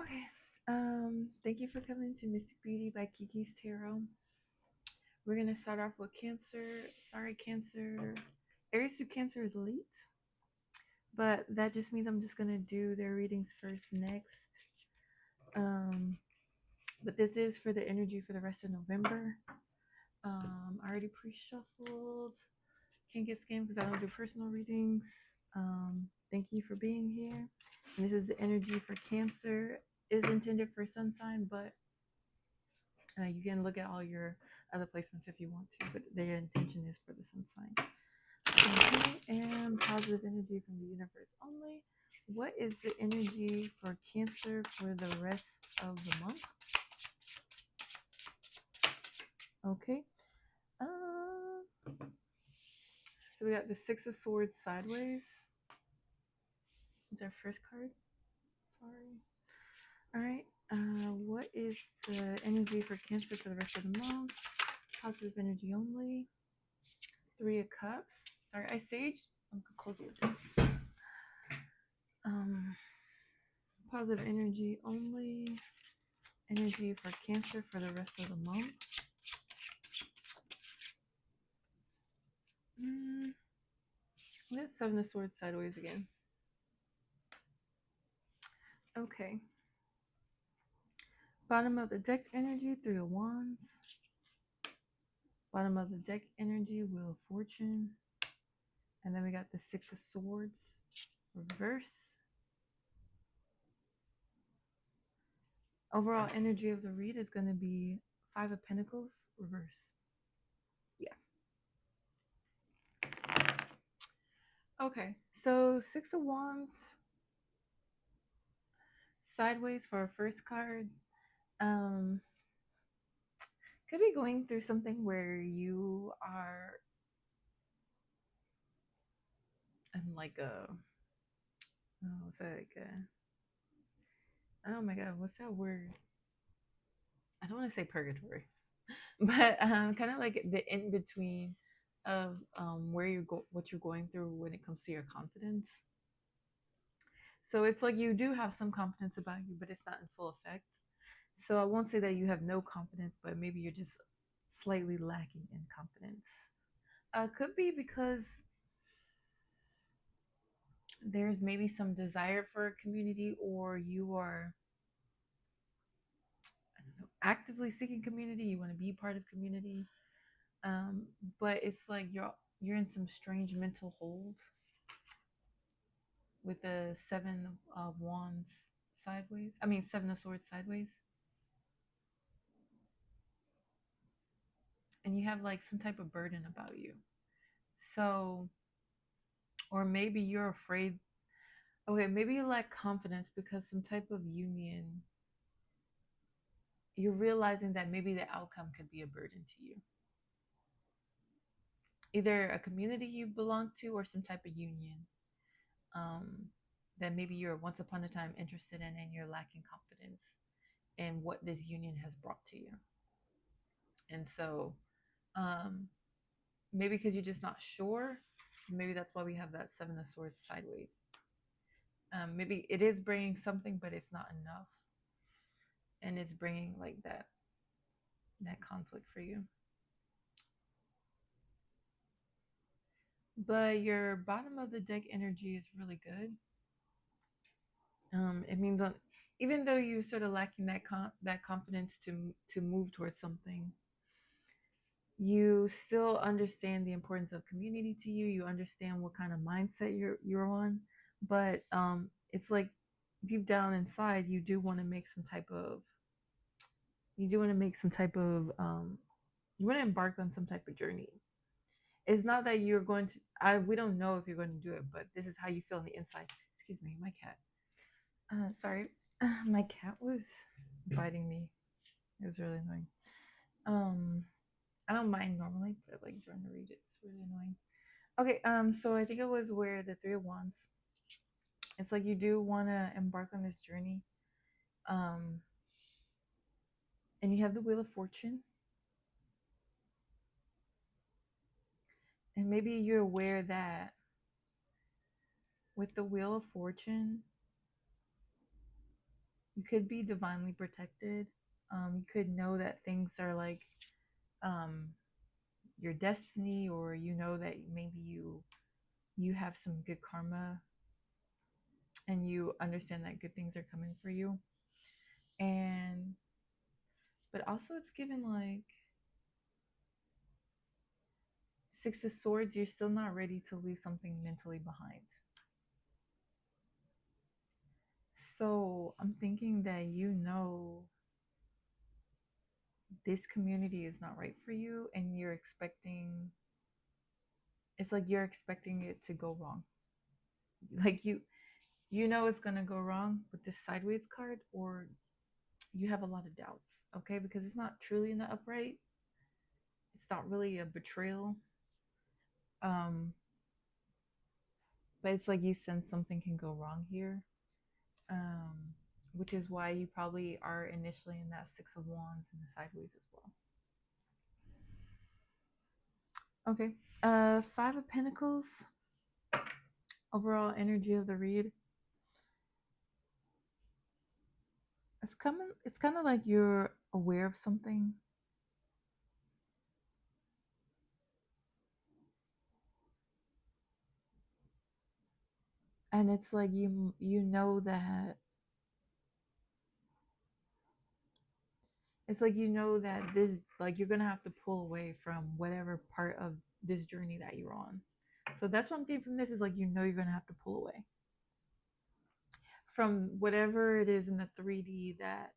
Okay. Thank you for coming to Mystic Beauty by Kiki's Tarot. We're gonna start off with Cancer. Sorry, Cancer. Aries through Cancer is late, but that just means I'm just gonna do their readings first next. Um, but this is for the energy for the rest of November. I already pre-shuffled. Can't get scammed because I don't do personal readings. Thank you for being here. And this is the energy for Cancer. Is intended for sun sign, but you can look at all your other placements if you want to, but the intention is for the sun sign. Okay, and positive energy from the universe only. What is the energy for Cancer for the rest of the month? Okay. So we got the Six of Swords sideways. It's our first card. Sorry. All right. What is the energy for Cancer for the rest of the month? Positive energy only. Three of Cups. Sorry, I saged. I'm gonna close it with this. Positive energy only. Energy for Cancer for the rest of the month. Let's Seven of Swords sideways again. Okay. Bottom of the deck energy, Three of Wands. Bottom of the deck energy, Wheel of Fortune. And then we got the Six of Swords reverse. Overall energy of the read is going to be Five of Pentacles reverse. Yeah. Okay, so Six of Wands sideways for our first card. Could be going through something where you are in like a what's that like oh my god, what's that word? I don't want to say purgatory, but kind of like the in between of where what you're going through when it comes to your confidence. So it's like you do have some confidence about you, but it's not in full effect. So I won't say that you have no confidence, but maybe you're just slightly lacking in confidence. Could be because there's maybe some desire for a community, or you are, I don't know, actively seeking community. You want to be part of community, but it's like you're in some strange mental hold with the Seven of Wands sideways. I mean, Seven of Swords sideways, and you have like some type of burden about you. So, or maybe you're afraid. Okay, maybe you lack confidence because some type of union, you're realizing that maybe the outcome could be a burden to you. Either a community you belong to or some type of union um, that maybe you're once upon a time interested in, and you're lacking confidence in what this union has brought to you. And so um, maybe because you're just not sure, maybe that's why we have that Seven of Swords sideways. Maybe it is bringing something, but it's not enough, and it's bringing like that conflict for you. But your bottom of the deck energy is really good. It means on, even though you're sort of lacking that confidence to move towards something, you still understand the importance of community to you. You understand what kind of mindset you're on, but it's like deep down inside, you do want to make some type of you do want to make some type of you want to embark on some type of journey. It's not that you're going to. We don't know if you're going to do it, but this is how you feel on the inside. Excuse me, my cat. Sorry, my cat was biting me. It was really annoying. Um, I don't mind normally, but like during the read, it's really annoying. Okay, so I think it was where the Three of Wands. It's like you do want to embark on this journey, um, and you have the Wheel of Fortune, and maybe you're aware that with the Wheel of Fortune, You could be divinely protected. You could know that things are like um, your destiny, or you know that maybe you have some good karma, and you understand that good things are coming for you. And but also it's given like Six of Swords. You're still not ready to leave something mentally behind. So I'm thinking that this community is not right for you, and you're expecting, it's like you're expecting it to go wrong. Like you know it's gonna go wrong with this sideways card, or you have a lot of doubts, okay? Because it's not truly in the upright. It's not really a betrayal. Um, but it's like you sense something can go wrong here. Um, which is why you probably are initially in that Six of Wands in the sideways as well. Okay. Five of Pentacles. Overall energy of the read. It's kind of like you're aware of something, and it's like you know that it's like you know that this, like, you're gonna have to pull away from whatever part of this journey that you're on. So that's what I'm getting from this, is like, you know, you're gonna have to pull away from whatever it is in the 3D that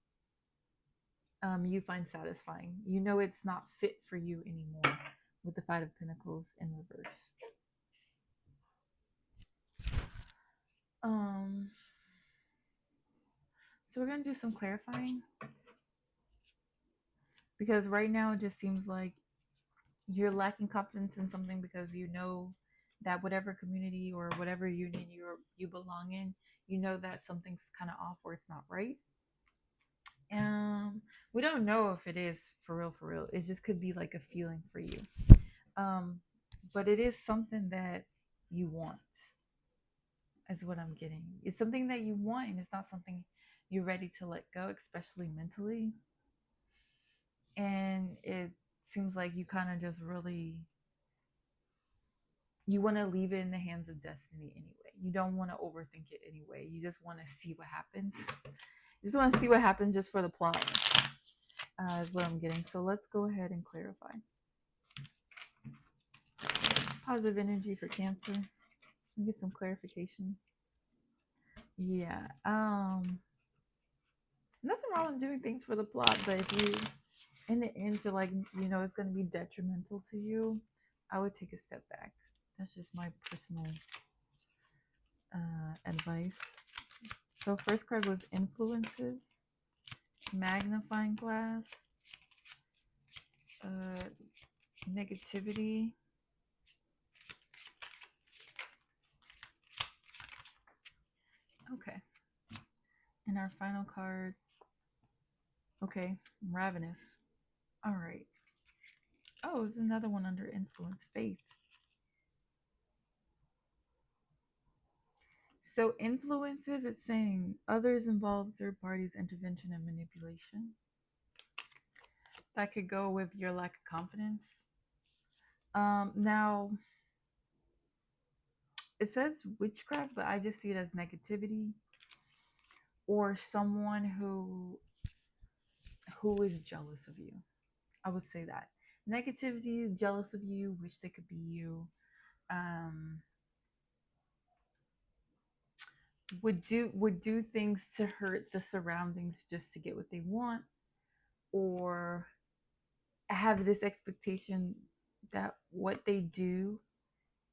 you find satisfying. You know it's not fit for you anymore with the Five of Pentacles in reverse. Um, so we're gonna do some clarifying, because right now it just seems like you're lacking confidence in something, because you know that whatever community or whatever union you belong in, you know that something's kind of off, or it's not right. We don't know if it is for real, for real. It just could be like a feeling for you. Um, but it is something that you want, is what I'm getting. It's something that you want, and it's not something you're ready to let go, especially mentally. And it seems like you kind of just really, you want to leave it in the hands of destiny anyway. You don't want to overthink it anyway. You just want to see what happens. You just want to see what happens just for the plot, is what I'm getting. So let's go ahead and clarify. Positive energy for Cancer. Get some clarification. Yeah. Nothing wrong with doing things for the plot, but if you in the end feel like it's going to be detrimental to you, I would take a step back. That's just my personal advice. So first card was Influences, Magnifying Glass, Negativity, okay, and our final card, okay, Ravenous. All right. Oh, there's another one under Influence, Faith. So influences, it's saying others involve third parties, intervention, and manipulation. That could go with your lack of confidence. Now it says witchcraft, but I just see it as negativity, or someone who is jealous of you. I would say that negativity, jealous of you, wish they could be you. Um, would do things to hurt the surroundings just to get what they want, or have this expectation that what they do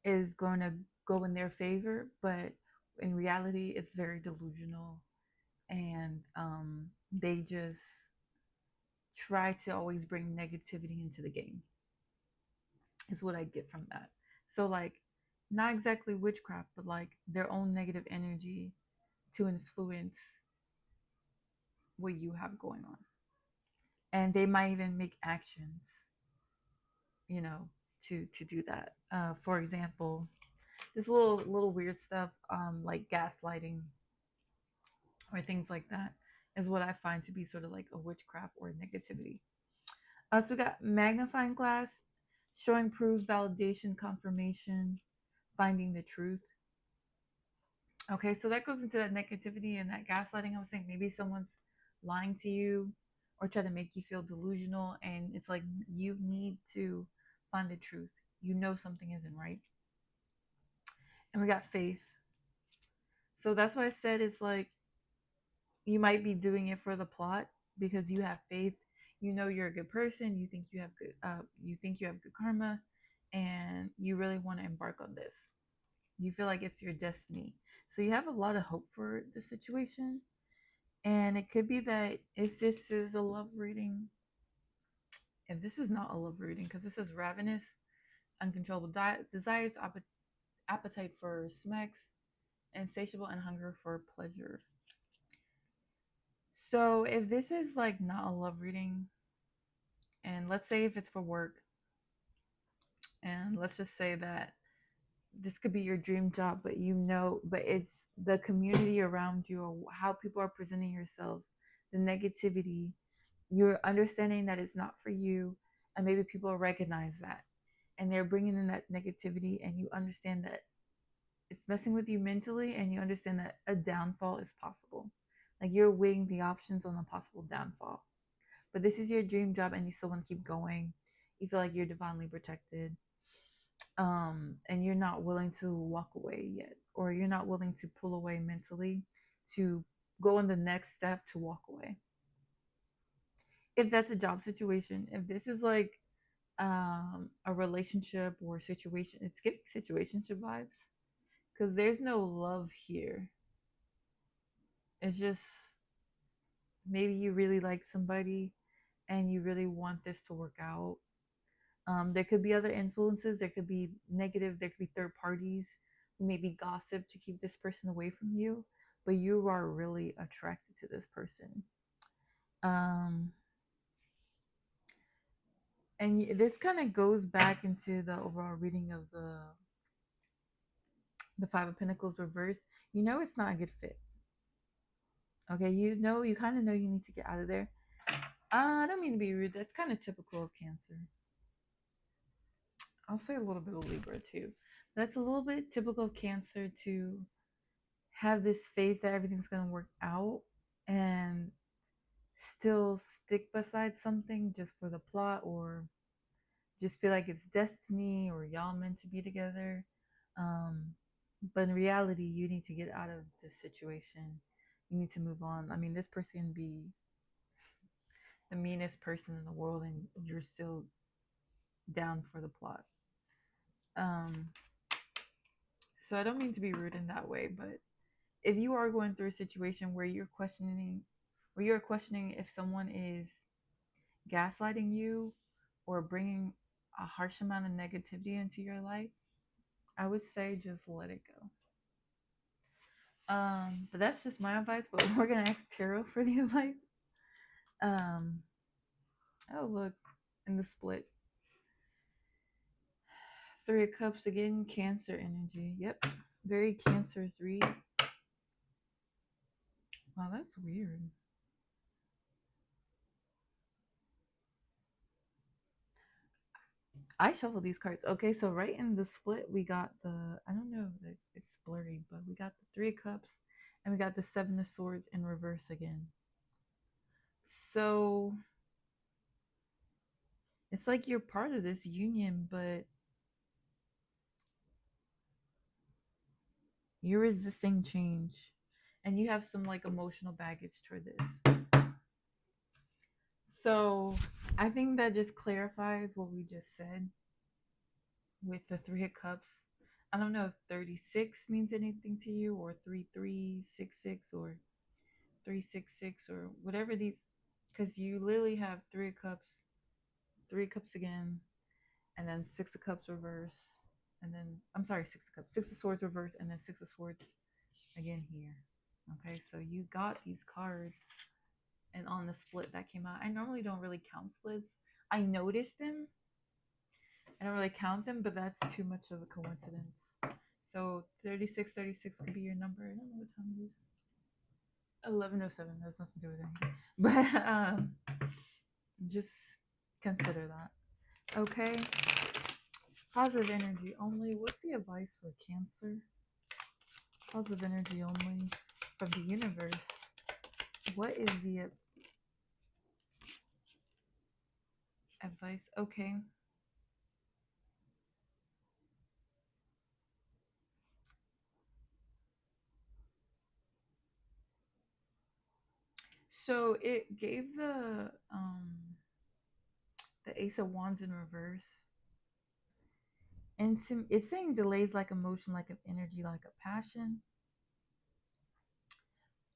is going to go in their favor, but in reality it's very delusional, and they just try to always bring negativity into the game, is what I get from that. So like, not exactly witchcraft, but like their own negative energy to influence what you have going on, and they might even make actions, you know, to do that. For example, just little weird stuff, like gaslighting or things like that. is what I find to be sort of like a witchcraft or negativity. So we got magnifying glass, showing proof, validation, confirmation, finding the truth. Okay, so that goes into that negativity and that gaslighting. I was saying maybe someone's lying to you or try to make you feel delusional, and it's like you need to find the truth. You know something isn't right. And we got faith. So that's why I said it's like you might be doing it for the plot because you have faith. You know you're a good person. You think you have good. You think you have good karma, and you really want to embark on this. You feel like it's your destiny. So you have a lot of hope for the situation. And it could be that if this is a love reading, if this is not a love reading, because this is ravenous, uncontrollable desires, appetite for smacks, insatiable and hunger for pleasure. So if this is like not a love reading, and let's say if it's for work, and let's just say that this could be your dream job, but but it's the community around you or how people are presenting yourselves, the negativity, you're understanding that it's not for you, and maybe people recognize that and they're bringing in that negativity, and you understand that it's messing with you mentally, and you understand that a downfall is possible. Like you're weighing the options on a possible downfall, but this is your dream job and you still want to keep going. You feel like you're divinely protected, and you're not willing to walk away yet, or you're not willing to pull away mentally to go on the next step to walk away. If that's a job situation, if this is like a relationship or situation, it's giving situationship vibes because there's no love here. It's just maybe you really like somebody and you really want this to work out. There could be other influences. There could be negative. There could be third parties who maybe gossip to keep this person away from you, but you are really attracted to this person. Um, and this kind of goes back into the overall reading of the Five of Pentacles reverse. You know it's not a good fit. Okay, you kind of know you need to get out of there. I don't mean to be rude. That's kind of typical of Cancer. I'll say a little bit of Libra too. That's a little bit typical of Cancer to have this faith that everything's going to work out and still stick beside something just for the plot, or just feel like it's destiny or y'all meant to be together. Um, but in reality, you need to get out of this situation. You need to move on. I mean, this person can be the meanest person in the world and you're still down for the plot. Um, so I don't mean to be rude in that way, but if you are going through a situation where you're questioning if someone is gaslighting you or bringing a harsh amount of negativity into your life, I would say just let it go. But that's just my advice. But we're gonna ask tarot for the advice. Um, oh look, in the split, Three of Cups again, Cancer energy. Yep, very Cancer's read. Wow, that's weird. I shuffled these cards. Okay, so right in the split, we got I don't know, it's blurry, but we got the Three of Cups and we got the Seven of Swords in reverse again. So it's like you're part of this union, but you're resisting change and you have some like emotional baggage toward this. So I think that just clarifies what we just said with the Three of Cups. I don't know if 36 means anything to you, or 3366, or 366, or whatever these, because you literally have Three of Cups again, and then Six of Cups reverse, and then I'm sorry, Six of Cups, Six of Swords reverse, and then Six of Swords again here. Okay, so you got these cards, and on the split that came out, I normally don't really count splits. I noticed them. I don't really count them, but that's too much of a coincidence. So 36, 36 could be your number. I don't know what time it is. 11:07 has nothing to do with anything. But just consider that. Okay. Positive energy only. What's the advice for Cancer? Positive energy only from the universe. What is the advice? Okay. So it gave the Ace of Wands in reverse. And it's saying delays like emotion, like of energy, like a passion.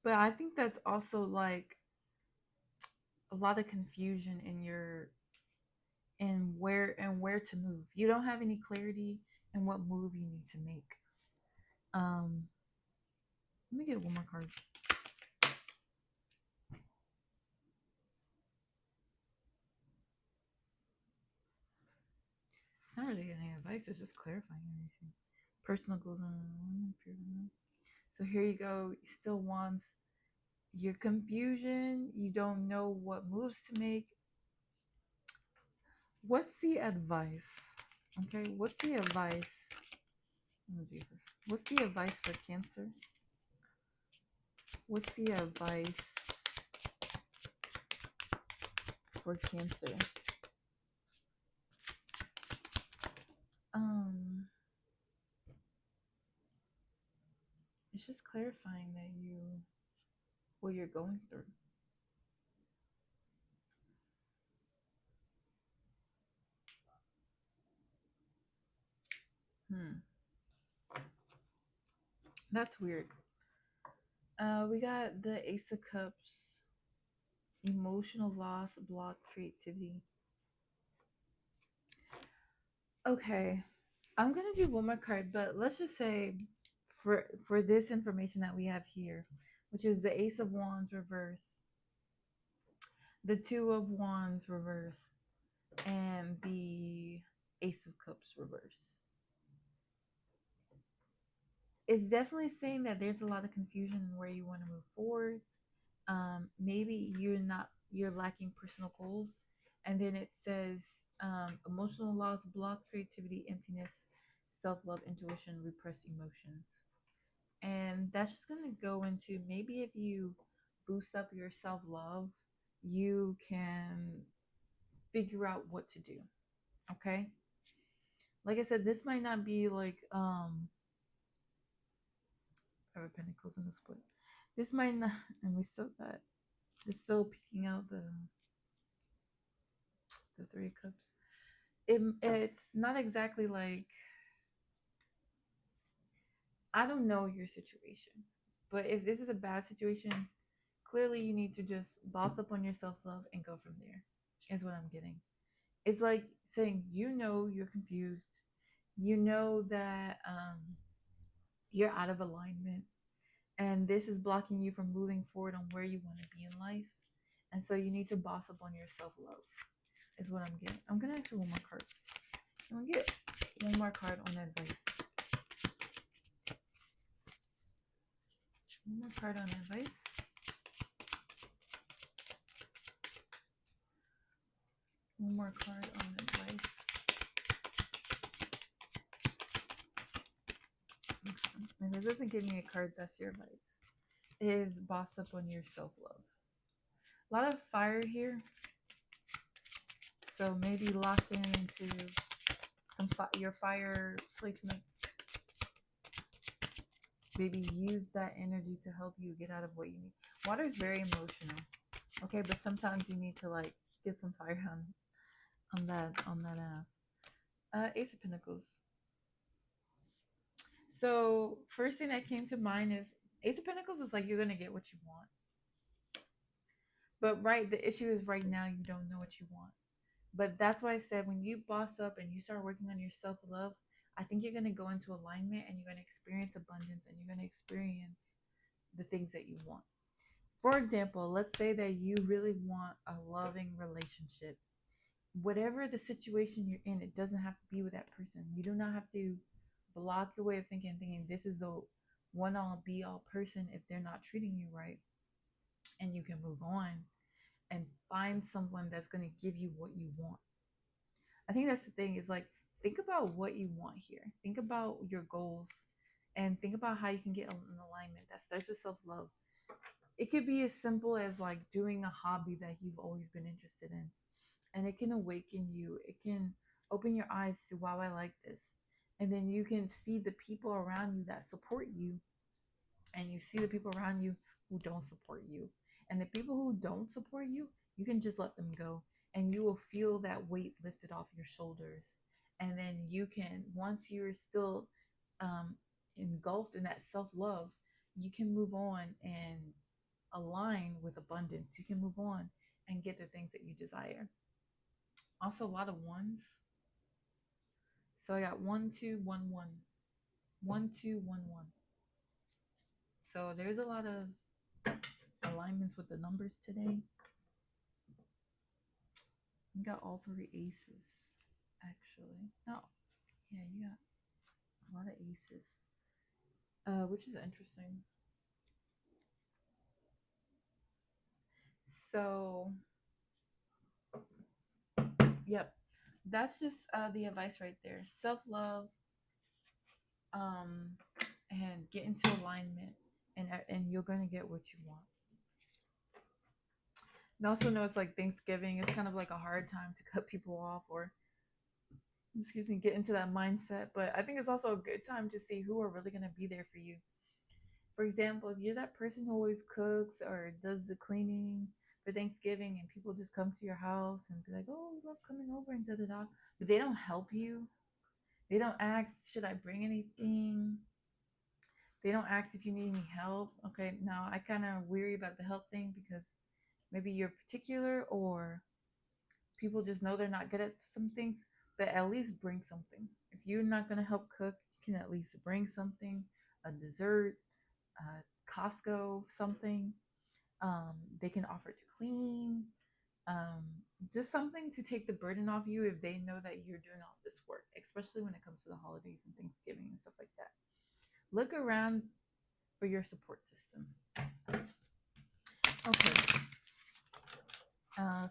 But I think that's also like a lot of confusion in your in where to move. You don't have any clarity in what move you need to make. Um, Let me get one more card. It's not really any advice. It's just clarifying everything. Personal goals. So here you go. Still wants your confusion. You don't know what moves to make. What's the advice? Okay, what's the advice? Oh, Jesus. What's the advice for Cancer? What's the advice for Cancer? Um, it's just clarifying that what you're going through. Hmm, that's weird. We got the Ace of Cups, emotional loss, block, creativity. Okay, I'm gonna do one more card, but let's just say for this information that we have here, which is the Ace of Wands reverse, the Two of Wands reverse, and the Ace of Cups reverse. It's definitely saying that there's a lot of confusion in where you want to move forward. Maybe you're lacking personal goals, and then it says emotional loss, block, creativity, emptiness, self-love, intuition, repressed emotions. And that's just going to go into maybe if you boost up your self-love, you can figure out what to do. Okay, like I said, this might not be like Five of Pentacles in the split. This might not, and we still got, it's still picking out the Three of Cups. It's not exactly like, I don't know your situation, but if this is a bad situation, clearly you need to just boss up on your self love and go from there. Is what I'm getting. It's like saying you're confused, you know that you're out of alignment, and this is blocking you from moving forward on where you want to be in life, and so you need to boss up on your self love. Is what I'm getting. I'm gonna ask you one more card. I'm gonna get one more card on advice. One more card on advice. One more card on advice. If it doesn't give me a card, that's your advice. Is boss up on your self love. A lot of fire here. So maybe lock in into your fire placements. Maybe use that energy to help you get out of what you need. Water is very emotional. Okay, but sometimes you need to like get some fire on that ass. Ace of Pentacles. So first thing that came to mind is Ace of Pentacles is like you're gonna get what you want. But right, the issue is right now you don't know what you want. But that's why I said when you boss up and you start working on your self love, I think you're gonna go into alignment and you're gonna experience abundance and you're gonna experience the things that you want. For example, let's say that you really want a loving relationship. Whatever the situation you're in, it doesn't have to be with that person. You do not have to block your way of thinking this is the one all be all person if they're not treating you right. and you can move on and find someone that's going to give you what you want. I think that's the thing is like think about what you want here. Think about your goals and think about how you can get in alignment. That starts with self-love. It could be as simple as like doing a hobby that you've always been interested in, and it can awaken you. It can open your eyes to, wow, I like this. And then you can see the people around you that support you, and you see the people around you who don't support you. And the people who don't support you, you can just let them go, and you will feel that weight lifted off your shoulders. And then you can, once you're still engulfed in that self love, you can move on and align with abundance. You can move on and get the things that you desire. Also, a lot of ones. So I got 1, 2, 1, 1, 1, 2, 1, 1. So there's a lot of alignments with the numbers today. You got all three aces, actually. No, yeah, you got a lot of aces, which is interesting. So, yep, that's just the advice right there. Self love, um, and get into alignment, and you're gonna get what you want. And also know it's like Thanksgiving. It's kind of like a hard time to cut people off or excuse me, get into that mindset. But I think it's also a good time to see who are really gonna be there for you. For example, if you're that person who always cooks or does the cleaning for Thanksgiving and people just come to your house and be like, oh, we love coming over and da da da, but they don't help you. They don't ask, should I bring anything? They don't ask if you need any help. Okay, now I kind of weary about the help thing because maybe you're particular or people just know they're not good at some things, but at least bring something. If you're not going to help cook, you can at least bring something, a dessert, Costco, something. They can offer to clean, um, just something to take the burden off you if they know that you're doing all this work, especially when it comes to the holidays and Thanksgiving and stuff like that. Look around for your support system. Okay.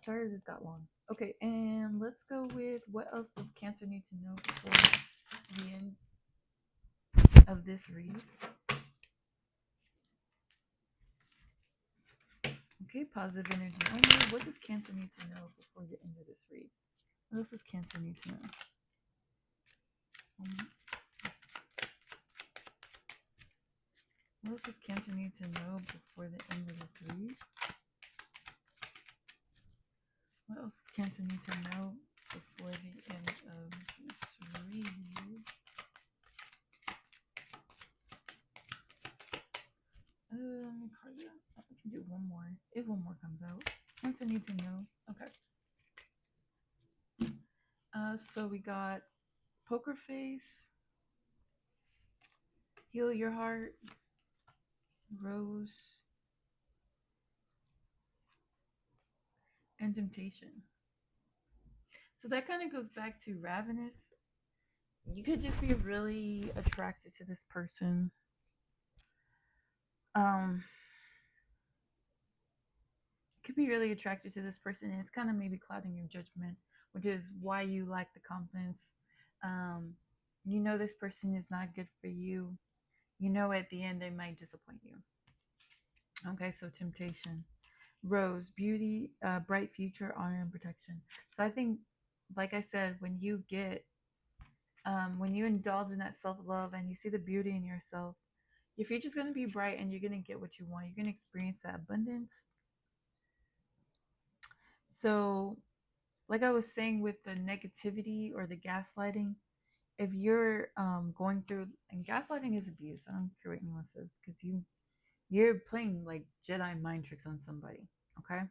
Sorry this got long. Okay, and let's go with what else does Cancer need to know before the end of this read? Okay, positive energy only. What does Cancer need to know before the end of this read? What else does Cancer need to know? What else does Cancer need to know before the end of this read? What else does Cancer need to know before the end of this read? Let me card that. I can do one more if one more comes out. Cancer need to know. Okay. So we got Poker Face, Heal Your Heart, Rose, and Temptation. So that kind of goes back to Ravenous. You could just be really attracted to this person. Could be really attracted to this person, and it's kind of maybe clouding your judgment, which is why you lack the confidence. You know this person is not good for you. You know at the end they might disappoint you. Okay, so Temptation. Rose, beauty, bright future, honor, and protection. So I think, like I said, when you indulge in that self love and you see the beauty in yourself, your future's going to be bright and you're going to get what you want. You're going to experience that abundance. So, like I was saying with the negativity or the gaslighting, if you're going through, and gaslighting is abuse, I don't care what anyone says, because you're playing like Jedi mind tricks on somebody. Okay.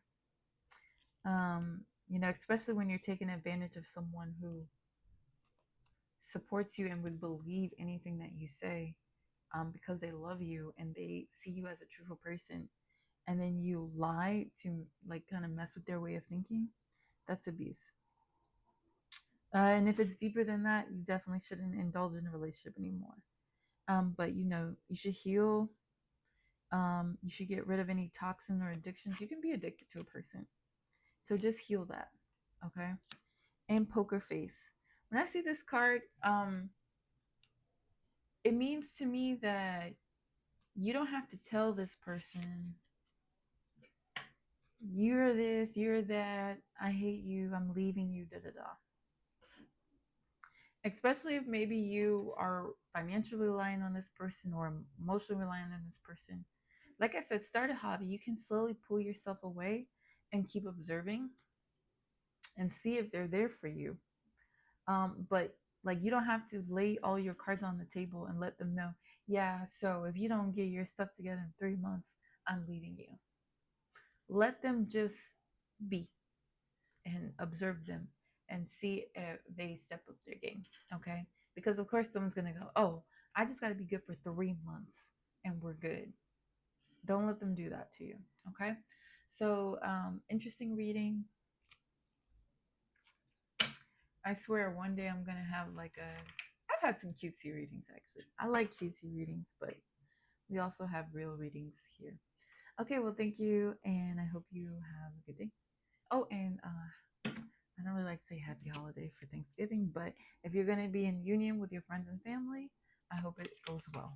Especially when you're taking advantage of someone who supports you and would believe anything that you say, because they love you and they see you as a truthful person, and then you lie to like kind of mess with their way of thinking. That's abuse. And if it's deeper than that, you definitely shouldn't indulge in a relationship anymore. But you should heal You should get rid of any toxin or addictions. You can be addicted to a person. So just heal that. Okay. And poker face. When I see this card, it means to me that you don't have to tell this person you're this, you're that, I hate you, I'm leaving you, da da da. Especially if maybe you are financially relying on this person or emotionally relying on this person. Like I said, start a hobby. You can slowly pull yourself away and keep observing and see if they're there for you. But like you don't have to lay all your cards on the table and let them know, yeah, so if you don't get your stuff together in 3 months, I'm leaving you. Let them just be and observe them and see if they step up their game. Okay. Because of course someone's gonna go, oh, I just gotta be good for 3 months and we're good. Don't let them do that to you. Okay. So interesting reading. I swear one day I'm gonna have like a I've had some cutesy readings actually. I like cutesy readings, but we also have real readings here. Okay, well thank you and I hope you have a good day. Oh, and I don't really like to say happy holiday for Thanksgiving, but if you're gonna be in union with your friends and family, I hope it goes well.